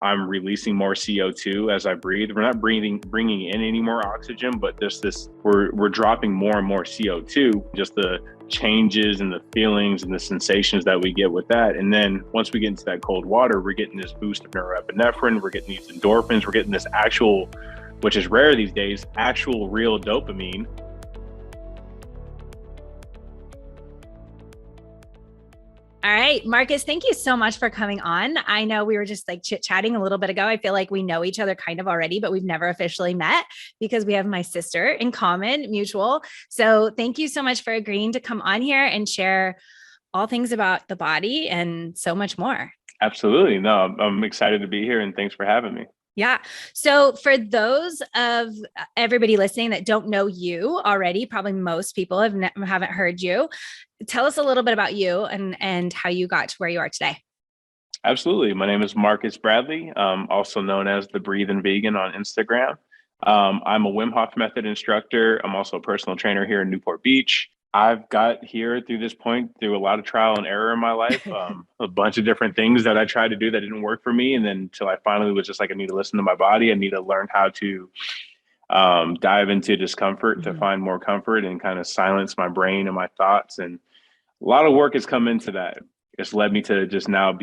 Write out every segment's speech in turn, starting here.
I'm releasing more CO2 as I breathe. We're not bringing in any more oxygen, but there's we're dropping more and more CO2, just the changes and the feelings and the sensations that we get with that. And then once we get into that cold water, we're getting this boost of norepinephrine, we're getting these endorphins, we're getting this actual, which is rare these days, actual real dopamine. All right, Marcus, thank you so much for coming on. I know we were just like chit-chatting a little bit ago. I feel like we know each other kind of already, but we've never officially met because we have my sister in common, mutual. So thank you so much for agreeing to come on here and share all things about the body and so much more. Absolutely. No, I'm excited to be here, and thanks for having me. Yeah. So for those of everybody listening that don't know you already, probably most people haven't heard you. Tell us a little bit about you and how you got to where you are today. Absolutely. My name is Marcus Bradley, also known as the Breathing Vegan on Instagram. I'm a Wim Hof Method instructor. I'm also a personal trainer here in Newport Beach. I've got here through this point through a lot of trial and error in my life, a bunch of different things that I tried to do that didn't work for me. And then until I finally was just like, I need to listen to my body. I need to learn how to dive into discomfort to find more comfort and kind of silence my brain and my thoughts. And a lot of work has come into that. It's led me to just now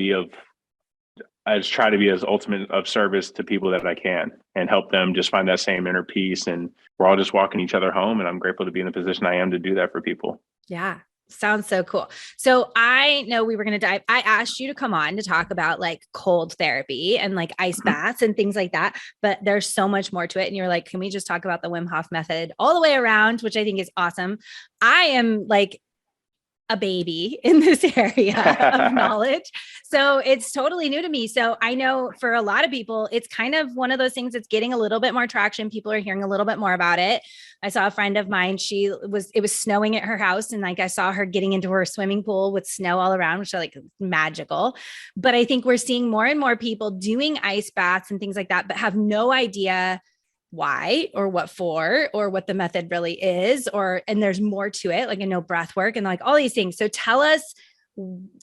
I just try to be as ultimate of service to people that I can and help them just find that same inner peace. And we're all just walking each other home. And I'm grateful to be in the position I am to do that for people. Yeah. Sounds so cool. So I know we were going to dive. I asked you to come on to talk about like cold therapy and like ice baths and things like that, but there's so much more to it. And you're like, can we just talk about the Wim Hof method all the way around, which I think is awesome. I am like a baby in this area of knowledge. So it's totally new to me. So I know for a lot of people, it's kind of one of those things that's getting a little bit more traction. People are hearing a little bit more about it. I saw a friend of mine, it was snowing at her house. And like, I saw her getting into her swimming pool with snow all around, which are like magical. But I think we're seeing more and more people doing ice baths and things like that, but have no idea why or what for or what the method really is, and there's more to it, like I know breath work and like all these things. So tell us,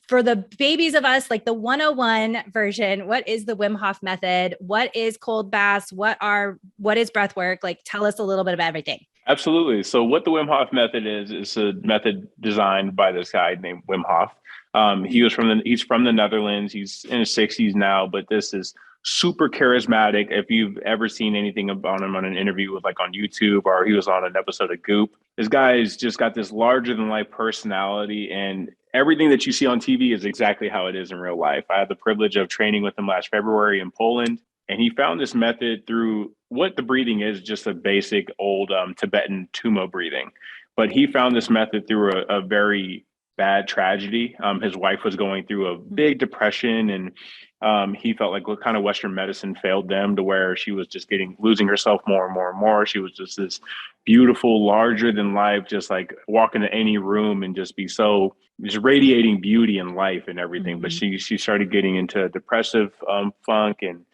for the babies of us, like the 101 version, what is the Wim Hof method? What is cold baths? What is breath work? Like tell us a little bit of everything. Absolutely. So what the Wim Hof method is a method designed by this guy named Wim Hof. He's from the Netherlands. He's in his 60s now, but this is super charismatic. If you've ever seen anything about him on an interview with like on YouTube, or he was on an episode of Goop, this guy's just got this larger than life personality, and everything that you see on TV is exactly how it is in real life. I had the privilege of training with him last February in Poland, and he found this method through what the breathing is, just a basic old Tibetan tumo breathing. But he found this method through a very bad tragedy. His wife was going through a big depression, and he felt like what kind of Western medicine failed them, to where she was just losing herself more and more and more. She was just this beautiful, larger than life, just like walk into any room and just be so just radiating beauty and life and everything. But she started getting into depressive funk and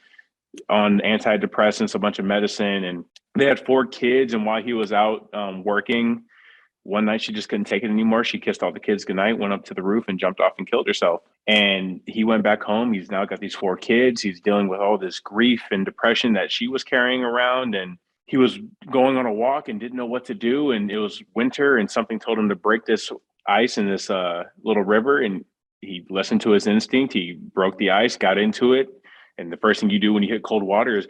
on antidepressants, a bunch of medicine, and they had 4 kids. And while he was out working, one night she just couldn't take it anymore. She kissed all the kids goodnight, went up to the roof and jumped off and killed herself. And he went back home. He's now got these 4 kids. He's dealing with all this grief and depression that she was carrying around. And he was going on a walk and didn't know what to do. And it was winter, and something told him to break this ice in this little river. And he listened to his instinct. He broke the ice, got into it. And the first thing you do when you hit cold water is,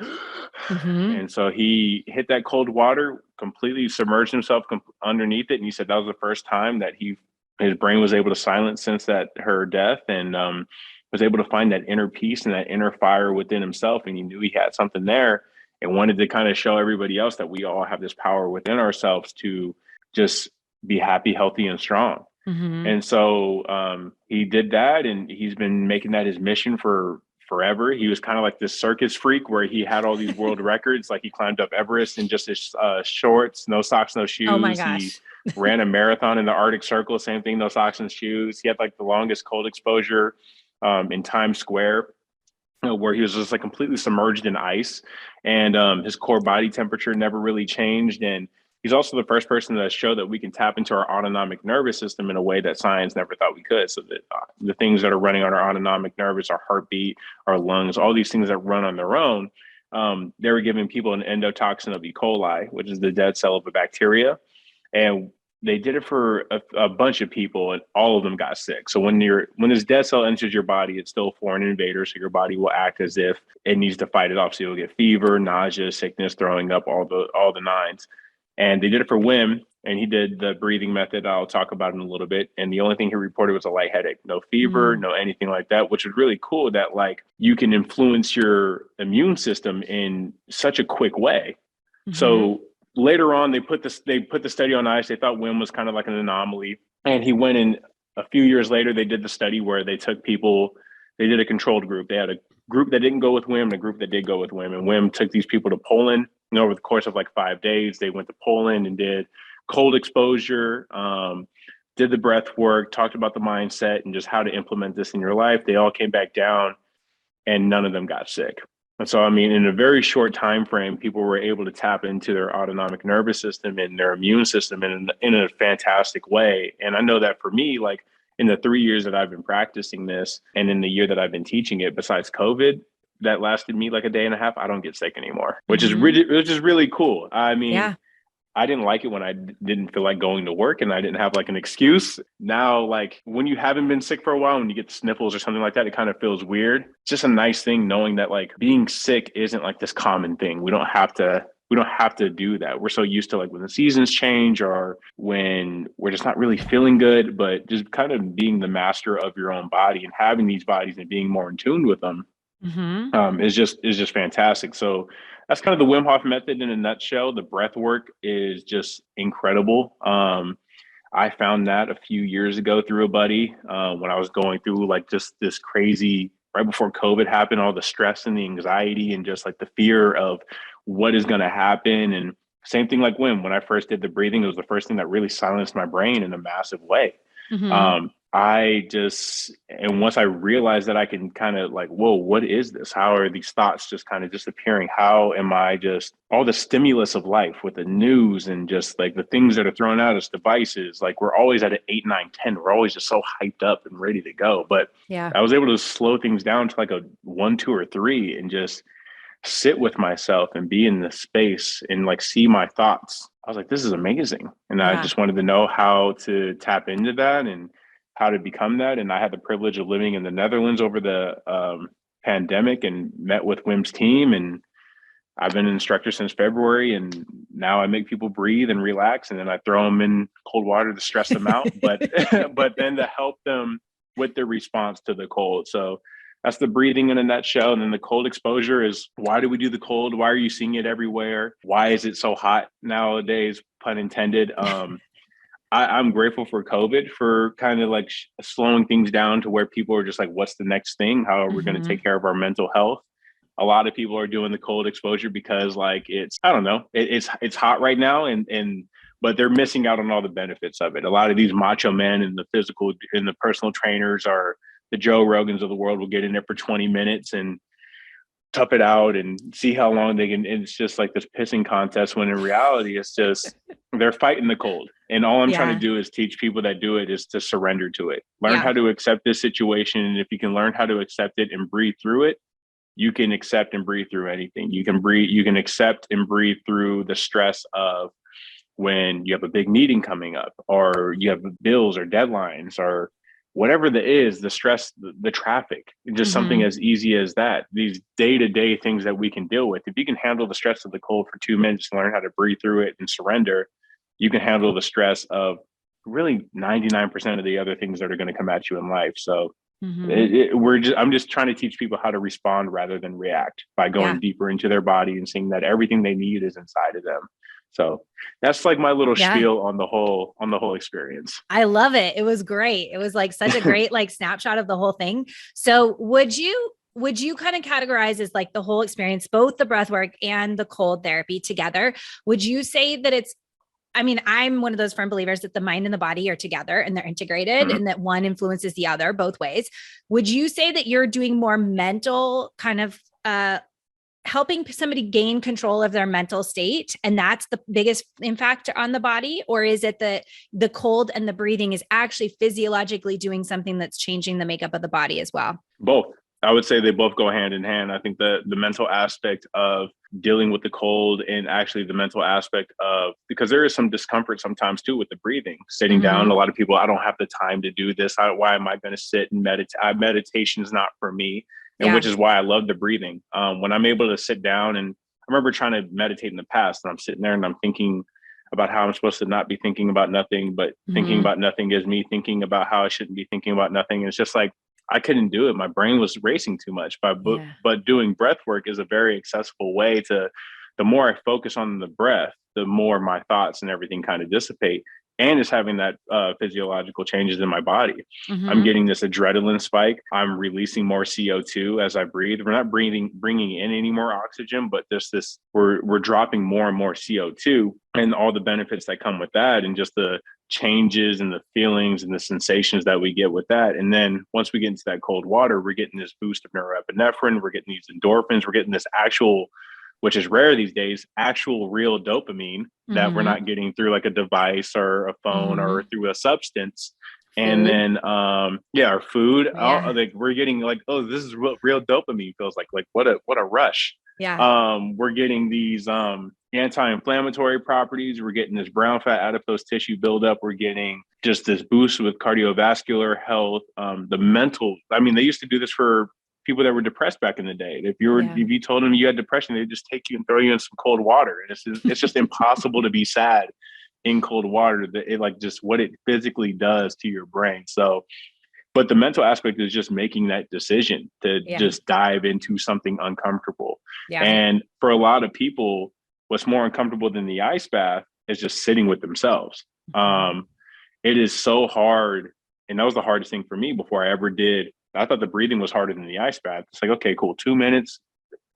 and so he hit that cold water, completely submerged himself underneath it. And he said that was the first time that his brain was able to silence since her death, and was able to find that inner peace and that inner fire within himself. And he knew he had something there, and wanted to kind of show everybody else that we all have this power within ourselves to just be happy, healthy, and strong. And so he did that, and he's been making that his mission for forever. He was kind of like this circus freak where he had all these world records. Like he climbed up Everest in just his shorts, no socks, no shoes. Oh my gosh. He ran a marathon in the Arctic Circle, same thing, no socks and shoes. He had like the longest cold exposure in Times Square, where he was just like completely submerged in ice, and his core body temperature never really changed. And He's also the first person to show that we can tap into our autonomic nervous system in a way that science never thought we could. So that the things that are running on our autonomic nervous, our heartbeat, our lungs, all these things that run on their own, they were giving people an endotoxin of E. coli, which is the dead cell of a bacteria. And they did it for a bunch of people, and all of them got sick. So when this dead cell enters your body, it's still a foreign invader. So your body will act as if it needs to fight it off. So you'll get fever, nausea, sickness, throwing up, all the nines. And they did it for Wim, and he did the breathing method I'll talk about in a little bit. And the only thing he reported was a light headache, no fever, no anything like that, which is really cool that like you can influence your immune system in such a quick way. So later on, they put the study on ice. They thought Wim was kind of like an anomaly. And he went in a few years later, they did the study where they took people, they did a controlled group. They had a group that didn't go with Wim and a group that did go with Wim. And Wim took these people to Poland. And over the course of like 5 days, they went to Poland and did cold exposure, did the breath work, talked about the mindset and just how to implement this in your life. They all came back down and none of them got sick. And so, I mean, in a very short time frame, people were able to tap into their autonomic nervous system and their immune system in a fantastic way. And I know that for me, like in the 3 years that I've been practicing this and in the year that I've been teaching it, besides COVID, that lasted me like a day and a half, I don't get sick anymore, which is really cool. I mean, I didn't like it when I didn't feel like going to work and I didn't have like an excuse. Now, like when you haven't been sick for a while, when you get sniffles or something like that, it kind of feels weird. It's just a nice thing knowing that like being sick isn't like this common thing. We don't have to do that. We're so used to like when the seasons change or when we're just not really feeling good, but just kind of being the master of your own body and having these bodies and being more in tune with them is just fantastic. So that's kind of the Wim Hof method in a nutshell. The breath work is just incredible. I found that a few years ago through a buddy when I was going through like just this crazy, right before COVID happened, all the stress and the anxiety and just like the fear of what is going to happen. And same thing like when I first did the breathing, it was the first thing that really silenced my brain in a massive way. And once I realized that I can kind of like, whoa, what is this? How are these thoughts just kind of disappearing? How am I just all the stimulus of life with the news and just like the things that are thrown out as devices? Like we're always at an 8, 9, 10. We're always just so hyped up and ready to go. But I was able to slow things down to like a 1, 2, or 3 and just sit with myself and be in the space and like see my thoughts. I was like, this is amazing. And I just wanted to know how to tap into that and how to become that. And I had the privilege of living in the Netherlands over the pandemic and met with Wim's team. And I've been an instructor since February. And now I make people breathe and relax. And then I throw them in cold water to stress them out, but then to help them with their response to the cold. So that's the breathing in a nutshell. And then the cold exposure is, why do we do the cold? Why are you seeing it everywhere? Why is it so hot nowadays? Pun intended. I'm grateful for COVID for kind of like slowing things down to where people are just like, what's the next thing? How are we going to take care of our mental health? A lot of people are doing the cold exposure because like I don't know, it's hot right now but they're missing out on all the benefits of it. A lot of these macho men and the personal trainers are the Joe Rogans of the world will get in there for 20 minutes and tough it out and see how long they can. And it's just like this pissing contest when in reality, it's just, they're fighting the cold. And all I'm trying to do is teach people that do it is to surrender to it. Learn how to accept this situation. And if you can learn how to accept it and breathe through it, you can accept and breathe through anything. You can accept and breathe through the stress of when you have a big meeting coming up or you have bills or deadlines or whatever the stress, the traffic, just something as easy as that, these day-to-day things that we can deal with. If you can handle the stress of the cold for 2 minutes and learn how to breathe through it and surrender, you can handle the stress of really 99% of the other things that are going to come at you in life. So I'm just trying to teach people how to respond rather than react by going deeper into their body and seeing that everything they need is inside of them. So that's like my little spiel on the whole experience. I love it. It was great. It was like such a great like snapshot of the whole thing. So would you kind of categorize as like the whole experience, both the breath work and the cold therapy together? Would you say that I'm one of those firm believers that the mind and the body are together and they're integrated and that one influences the other both ways. Would you say that you're doing more mental kind of helping somebody gain control of their mental state, and that's the biggest impact on the body? Or is it that the cold and the breathing is actually physiologically doing something that's changing the makeup of the body as well? Both. I would say they both go hand in hand. I think the mental aspect of dealing with the cold, and actually the mental aspect of, because there is some discomfort sometimes too with the breathing, sitting down. A lot of people, I don't have the time to do this. Why am I going to sit and meditate? Meditation is not for me. And which is why I love the breathing. When I'm able to sit down, and I remember trying to meditate in the past, and I'm sitting there and I'm thinking about how I'm supposed to not be thinking about nothing, but thinking about nothing is me thinking about how I shouldn't be thinking about nothing. And it's just like, I couldn't do it. My brain was racing too much. But doing breath work is a very accessible way to, the more I focus on the breath, the more my thoughts and everything kind of dissipate. And it's having that physiological changes in my body. I'm getting this adrenaline spike. I'm releasing more CO2 as I breathe. We're not bringing in any more oxygen, but we're dropping more and more CO2, and all the benefits that come with that, and just the changes and the feelings and the sensations that we get with that. And then once we get into that cold water, we're getting this boost of norepinephrine. We're getting these endorphins. We're getting this actual, which is rare these days, actual real dopamine that we're not getting through like a device or a phone or through a substance. And then, our food, like we're getting like, oh, this is what real dopamine feels like what a rush. We're getting these anti-inflammatory properties. We're getting this brown fat adipose tissue buildup. We're getting just this boost with cardiovascular health. The mental, I mean, they used to do this for people that were depressed back in the day. If you told them you had depression, they'd just take you and throw you in some cold water. And it's just impossible to be sad in cold water. It like just what it physically does to your brain. So, but the mental aspect is just making that decision to just dive into something uncomfortable. And for a lot of people, what's more uncomfortable than the ice bath is just sitting with themselves. It is so hard. And that was the hardest thing for me before I ever did. I thought the breathing was harder than the ice bath. It's like, okay, cool. 2 minutes.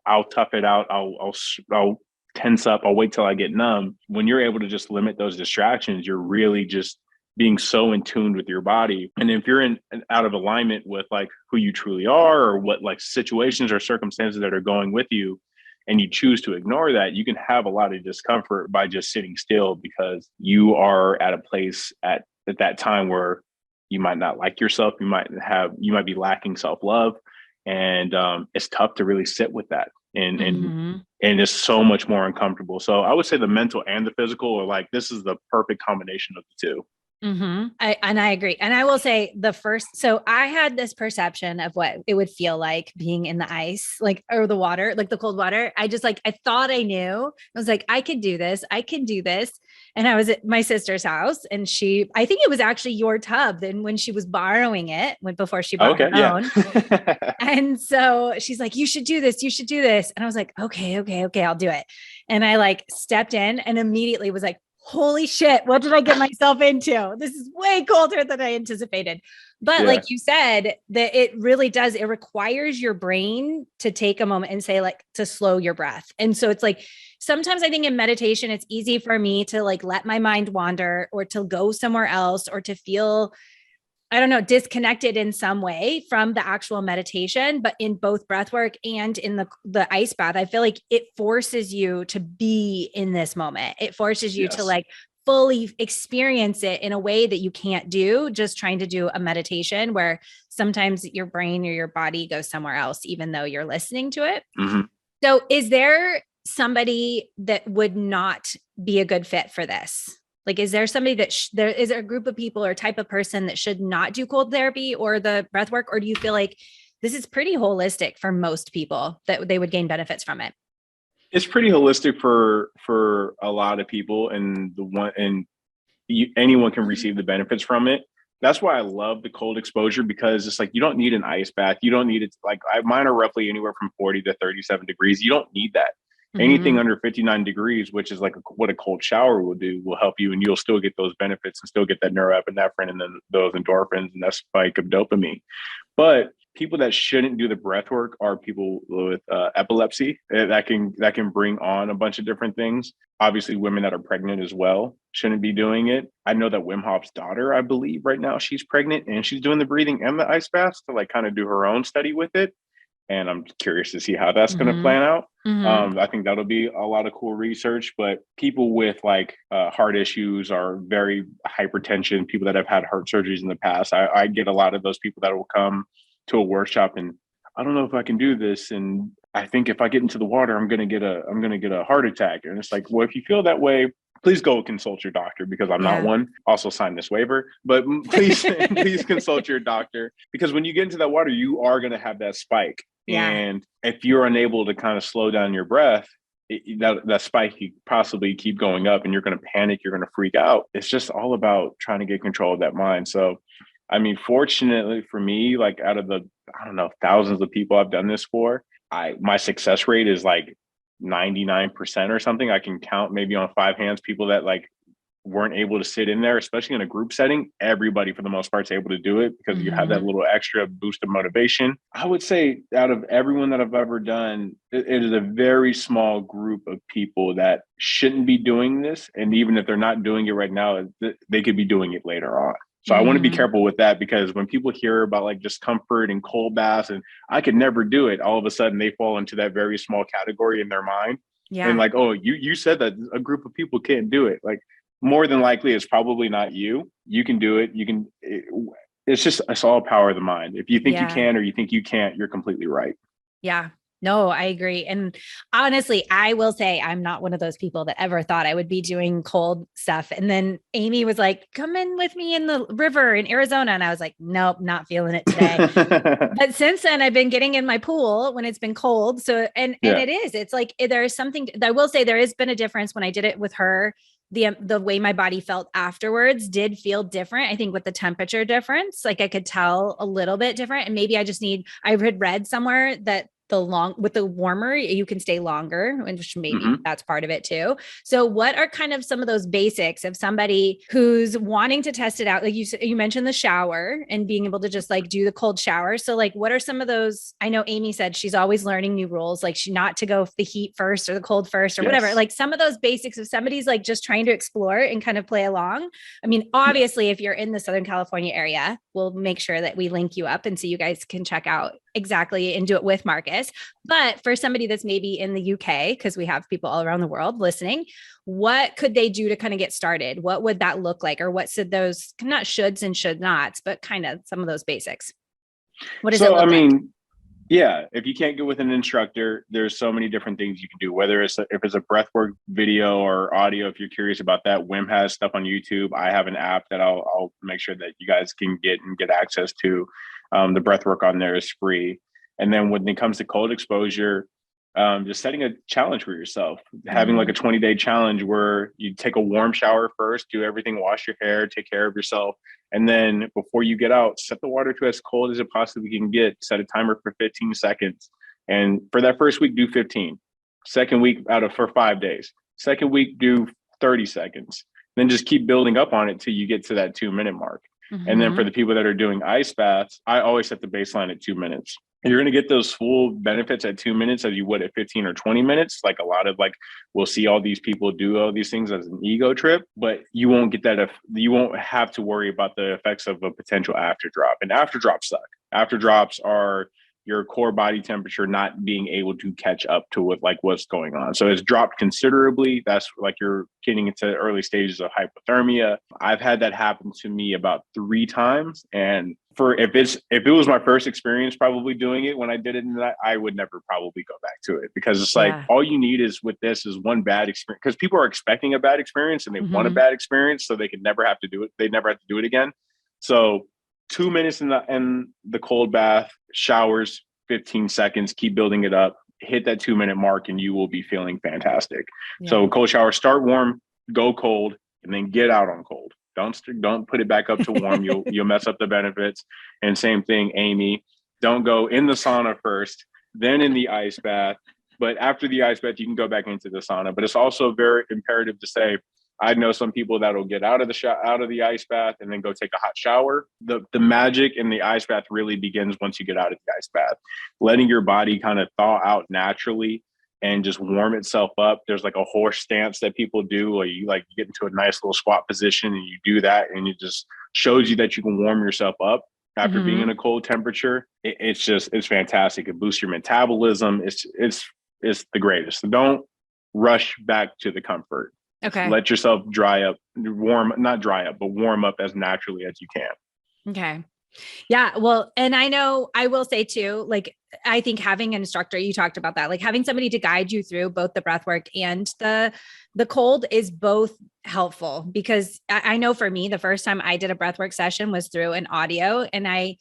I'll tough it out. I'll tense up. I'll wait till I get numb. When you're able to just limit those distractions, you're really just being so in tune with your body. And if you're out of alignment with like who you truly are, or what like situations or circumstances that are going with you, and you choose to ignore that, you can have a lot of discomfort by just sitting still, because you are at a place at that time where you might not like yourself. You might be lacking self-love. And it's tough to really sit with that. And it's so much more uncomfortable. So I would say the mental and the physical are like, this is the perfect combination of the two. I agree. And I will say so I had this perception of what it would feel like being in the ice, like, or the water, like the cold water. I thought I knew. I was like, I could do this. I can do this. And I was at my sister's house, and I think it was actually your tub then when she was borrowing it before she bought her own. And so she's like, you should do this. You should do this. And I was like, okay, I'll do it. And I like stepped in and immediately was like, holy shit, what did I get myself into? This is way colder than I anticipated. But like you said, that it really does, it requires your brain to take a moment and say, like, to slow your breath. And so it's like, sometimes I think in meditation, it's easy for me to like let my mind wander, or to go somewhere else, or to feel, I don't know, disconnected in some way from the actual meditation. But in both breath work and in the ice bath, I feel like it forces you to be in this moment. It forces you to like fully experience it in a way that you can't do just trying to do a meditation, where sometimes your brain or your body goes somewhere else, even though you're listening to it. So is there somebody that would not be a good fit for this? Like, is there somebody that is there a group of people or type of person that should not do cold therapy or the breath work? Or do you feel like this is pretty holistic for most people, that they would gain benefits from it? It's pretty holistic for a lot of people, and anyone can receive the benefits from it. That's why I love the cold exposure, because it's like, you don't need an ice bath. You don't need it. Like mine are roughly anywhere from 40 to 37 degrees. You don't need that. Anything under 59 degrees, which is like what a cold shower will do, will help you, and you'll still get those benefits and still get that norepinephrine and then those endorphins and that spike of dopamine. But people that shouldn't do the breath work are people with epilepsy. That can bring on a bunch of different things. Obviously, women that are pregnant as well shouldn't be doing it. I know that Wim Hof's daughter, I believe right now, she's pregnant, and she's doing the breathing and the ice baths to like kind of do her own study with it. and I'm curious to see how that's going to Mm-hmm. plan out. Mm-hmm. I think that'll be a lot of cool research, but people with like heart issues or very hypertension, people that have had heart surgeries in the past, I get a lot of those people that will come to a workshop and I don't know if I can do this. And I think if I get into the water, I'm going to get a heart attack. And it's like, well, if you feel that way, please go consult your doctor because I'm not Yeah. one. Also sign this waiver, but please, please consult your doctor because when you get into that water, you are going to have that spike. Yeah. And if you're unable to kind of slow down your breath, that spike could possibly keep going up and you're going to panic. You're going to freak out. It's just all about trying to get control of that mind. So, I mean, fortunately for me, like out of the, I don't know, thousands of people I've done this for, my success rate is like 99% or something. I can count maybe on 5 hands people that like weren't able to sit in there, especially in a group setting. Everybody for the most part is able to do it because you have that Mm-hmm. little extra boost of motivation. I would say out of everyone that I've ever done, it is a very small group of people that shouldn't be doing this. And even if they're not doing it right now, they could be doing it later on. So I want to be Mm-hmm. careful with that because when people hear about like discomfort and cold baths and I could never do it, all of a sudden they fall into that very small category in their mind. And Yeah. like, oh, you said that a group of people can't do it. Like more than likely it's probably not you. You can do it. It's all power of the mind. If you think you Yeah. can or you think you can't, you're completely right. Yeah. No, I agree. And honestly, I will say I'm not one of those people that ever thought I would be doing cold stuff. And then Amy was like, come in with me in the river in Arizona. And I was like, nope, not feeling it today. But since then I've been getting in my pool when it's been cold. So, and Yeah. it's like, there is something I will say there has been a difference when I did it with her. The way my body felt afterwards did feel different. I think with the temperature difference, like I could tell a little bit different. And maybe I had read somewhere that with the warmer, you can stay longer, which maybe Hmm. that's part of it too. So what are kind of some of those basics of somebody who's wanting to test it out? Like you mentioned the shower and being able to just like do the cold shower. So like, what are some of those? I know Amy said she's always learning new rules, like she not to go the heat first or the cold first or whatever. Yes. Like some of those basics of somebody's like just trying to explore and kind of play along. I mean, Yeah. obviously, if you're in the Southern California area, we'll make sure that we link you up and so you guys can check out exactly and do it with Marcus. But for somebody that's maybe in the UK, because we have people all around the world listening, what could they do to kind of get started? What would that look like? Or what should those, not shoulds and should nots, but kind of some of those basics? What does it So, I look like? mean, yeah, if you can't get with an instructor, there's so many different things you can do. Whether if it's a breathwork video or audio, if you're curious about that, Wim has stuff on YouTube. I have an app that I'll make sure that you guys can get access to. The breathwork on there is free. And then when it comes to cold exposure, just setting a challenge for yourself, having like a Mm-hmm. 20-day challenge where you take a warm shower first, do everything, wash your hair, take care of yourself. And then before you get out, set the water to as cold as it possibly can get. Set a timer for 15 seconds. And for that first week, do 15. Second week for 5 days. Second week, do 30 seconds. Then just keep building up on it till you get to that 2 minute mark. And then for Mm-hmm. the people that are doing ice baths, I always set the baseline at 2 minutes. You're going to get those full benefits at 2 minutes as you would at 15 or 20 minutes. Like a lot of we'll see all these people do all these things as an ego trip, but you won't get that. You won't have to worry about the effects of a potential after drop. And after drops suck. After drops are your core body temperature not being able to catch up to what's going on. So it's dropped considerably. That's like you're getting into early stages of hypothermia. I've had that happen to me about 3 times. And if it was my first experience probably doing it when I did it, I would never probably go back to it because it's like Yeah. all you need is with this is one bad experience because people are expecting a bad experience and they want a Mm-hmm. bad experience so they could never have to do it. They never have to do it again. So 2 minutes in the cold bath, showers, 15 seconds, keep building it up, hit that 2 minute mark, and you will be feeling fantastic. Yeah. So cold shower, start warm, go cold, and then get out on cold. Don't put it back up to warm. You'll mess up the benefits. And same thing, Amy. Don't go in the sauna first, then in the ice bath. But after the ice bath, you can go back into the sauna. But it's also very imperative to say, I know some people that'll get out of the ice bath and then go take a hot shower. The magic in the ice bath really begins once you get out of the ice bath, letting your body kind of thaw out naturally and just warm itself up. There's like a horse stance that people do, or you get into a nice little squat position and you do that, and it just shows you that you can warm yourself up. after being in Mhm. a cold temperature. It's fantastic. It boosts your metabolism. It's the greatest. So don't rush back to the comfort. Okay. Let yourself not dry up, but warm up as naturally as you can. Okay. Yeah. Well, and I know I will say too, like, I think having an instructor, you talked about that, like having somebody to guide you through both the breath work and the cold is both helpful because I know for me, the first time I did a breath work session was through an audio and I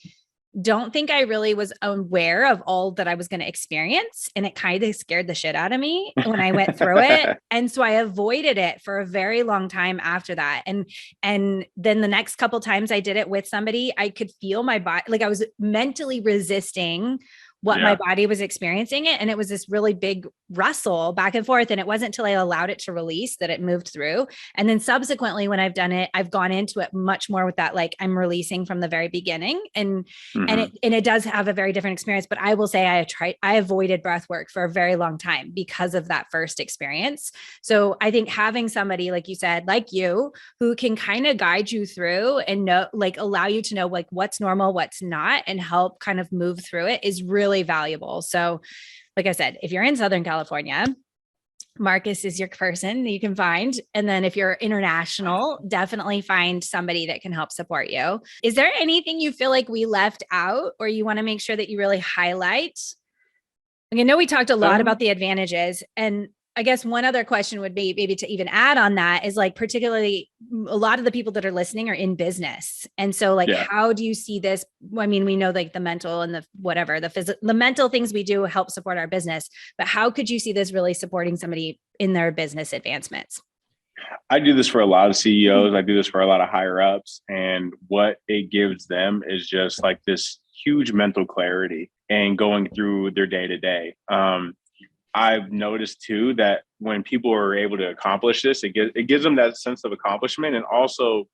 don't think I really was aware of all that I was going to experience. And it kind of scared the shit out of me when I went through it. And so I avoided it for a very long time after that. And then the next couple times I did it with somebody, I could feel my body, like I was mentally resisting what my Yeah. body was experiencing it. And it was this really big wrestle back and forth. And it wasn't until I allowed it to release that it moved through. And then subsequently, when I've done it, I've gone into it much more with that, like I'm releasing from the very beginning. Mm-hmm. And it does have a very different experience. But I will say I avoided breath work for a very long time because of that first experience. So I think having somebody, like you said, like you, who can kind of guide you through and know, like allow you to know like what's normal, what's not, and help kind of move through it is really valuable. So, like I said, if you're in Southern California, Marcus is your person that you can find. And then if you're international, definitely find somebody that can help support you. Is there anything you feel like we left out or you want to make sure that you really highlight? Like, I know we talked a lot Uh, about the advantages. And I guess one other question would be maybe to even add on that is like, particularly a lot of the people that are listening are in business. And so like, yeah. how do you see this? I mean, we know like the mental and the whatever, the mental things we do help support our business, but how could you see this really supporting somebody in their business advancements? I do this for a lot of CEOs. I do this for a lot of higher ups. And what it gives them is just like this huge mental clarity and going through their day to day. I've noticed too that when people are able to accomplish this, it gives them that sense of accomplishment, and also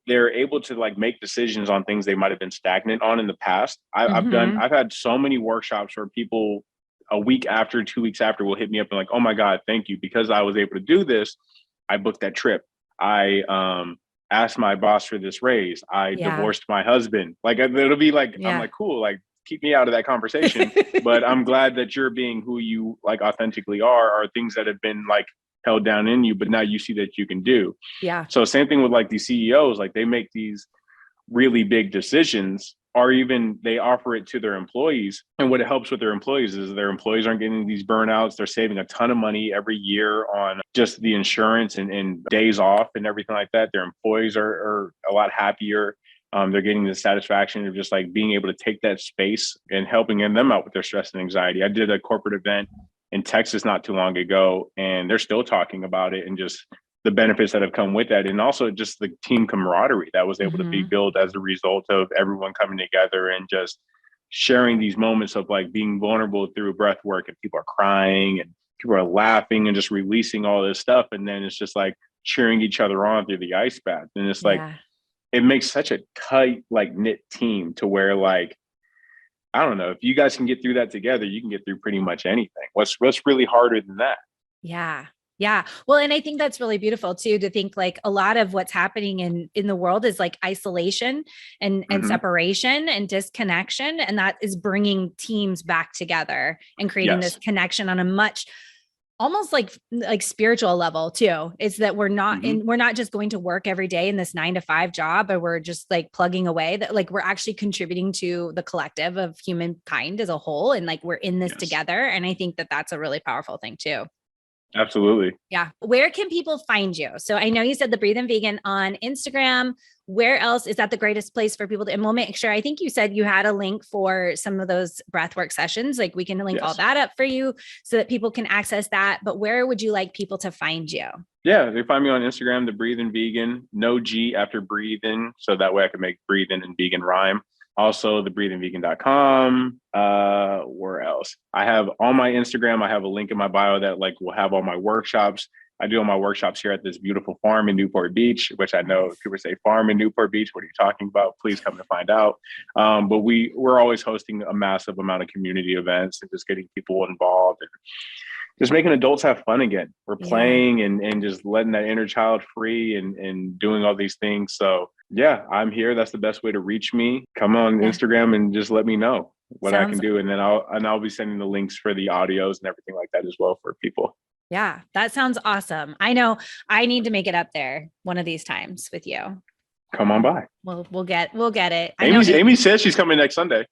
they're able to like make decisions on things they might have been stagnant on in the past. Mm-hmm. I've had so many workshops where people a week after, 2 weeks after will hit me up and like, oh my God, thank you. Because I was able to do this, I booked that trip. I asked my boss for this raise. I Yeah. divorced my husband. Like it'll be like, I'm Yeah. like, cool, like keep me out of that conversation. But I'm glad that you're being who you like authentically are things that have been like held down in you, but now you see that you can do. Yeah. So same thing with like these CEOs, like they make these really big decisions, or even they offer it to their employees. And what it helps with their employees is their employees aren't getting these burnouts. They're saving a ton of money every year on just the insurance and days off and everything like that. Their employees are a lot happier. They're getting the satisfaction of just like being able to take that space and helping them out with their stress and anxiety. I did a corporate event in Texas not too long ago, and they're still talking about it and just the benefits that have come with that, and also just the team camaraderie that was able to be Mm-hmm. built as a result of everyone coming together and just sharing these moments of like being vulnerable through breath work, and people are crying and people are laughing and just releasing all this stuff, and then it's just like cheering each other on through the ice bath, and it's like Yeah. it makes such a tight like knit team to where like I don't know, if you guys can get through that together, you can get through pretty much anything. What's really harder than that? Yeah. Yeah. Well, and I think that's really beautiful too, to think like a lot of what's happening in the world is like isolation and Mm-hmm. separation and disconnection. And that is bringing teams back together and creating this Yes. connection on a much almost like spiritual level too. It's that Mm-hmm. we're not just going to work every day in this 9 to 5 job, or we're just like plugging away, that like we're actually contributing to the collective of humankind as a whole. And like we're in this Yes. together. And I think that that's a really powerful thing too. Absolutely. Yeah. Where can people find you? So I know you said the Breathe and Vegan on Instagram. Where else is that the greatest place for people to, and we'll make sure, I think you said you had a link for some of those breathwork sessions. Like we can link all Yes. that up for you so that people can access that. But where would you like people to find you? Yeah, they find me on Instagram, the Breathe Vegan, no G after breathing. So that way I can make breathing and vegan rhyme. Also, the breathandvegan.com. Where else? I have on my Instagram, I have a link in my bio that like will have all my workshops. I do all my workshops here at this beautiful farm in Newport Beach, which I know Nice. people say farm in Newport Beach. What are you talking about? Please come to find out. But we're always hosting a massive amount of community events and just getting people involved and just making adults have fun again. We're Yeah. playing and just letting that inner child free and doing all these things. So Yeah, I'm here. That's the best way to reach me. Come on Yeah. Instagram and just let me know what I can Sounds, do. And then I'll be sending the links for the audios and everything like that as well for people. yeah, that sounds awesome. I know I need to make it up there one of these times with you. Come on by. We'll get it. I know Amy says she's coming next Sunday.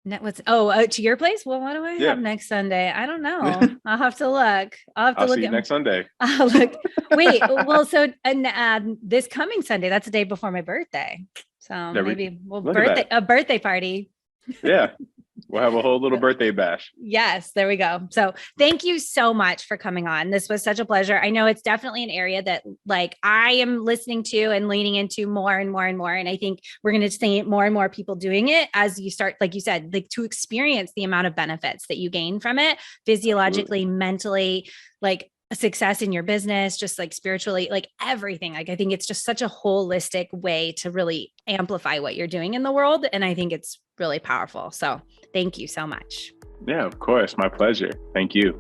what's to your place? Well, what do I have Yeah. next Sunday? I don't know. I'll have to look. I'll see you next Sunday. I'll look. Wait, well, so and this coming Sunday, that's the day before my birthday. So maybe we'll a birthday party. Yeah. We'll have a whole little birthday bash. Yes, there we go. So thank you so much for coming on. This was such a pleasure. I know it's definitely an area that like I am listening to and leaning into more and more and more. And I think we're going to see more and more people doing it as you start, like you said, like to experience the amount of benefits that you gain from it physiologically, Absolutely. Mentally, like success in your business, just like spiritually, like everything. Like I think it's just such a holistic way to really amplify what you're doing in the world. And I think it's really powerful. So thank you so much. Yeah, of course. My pleasure. Thank you.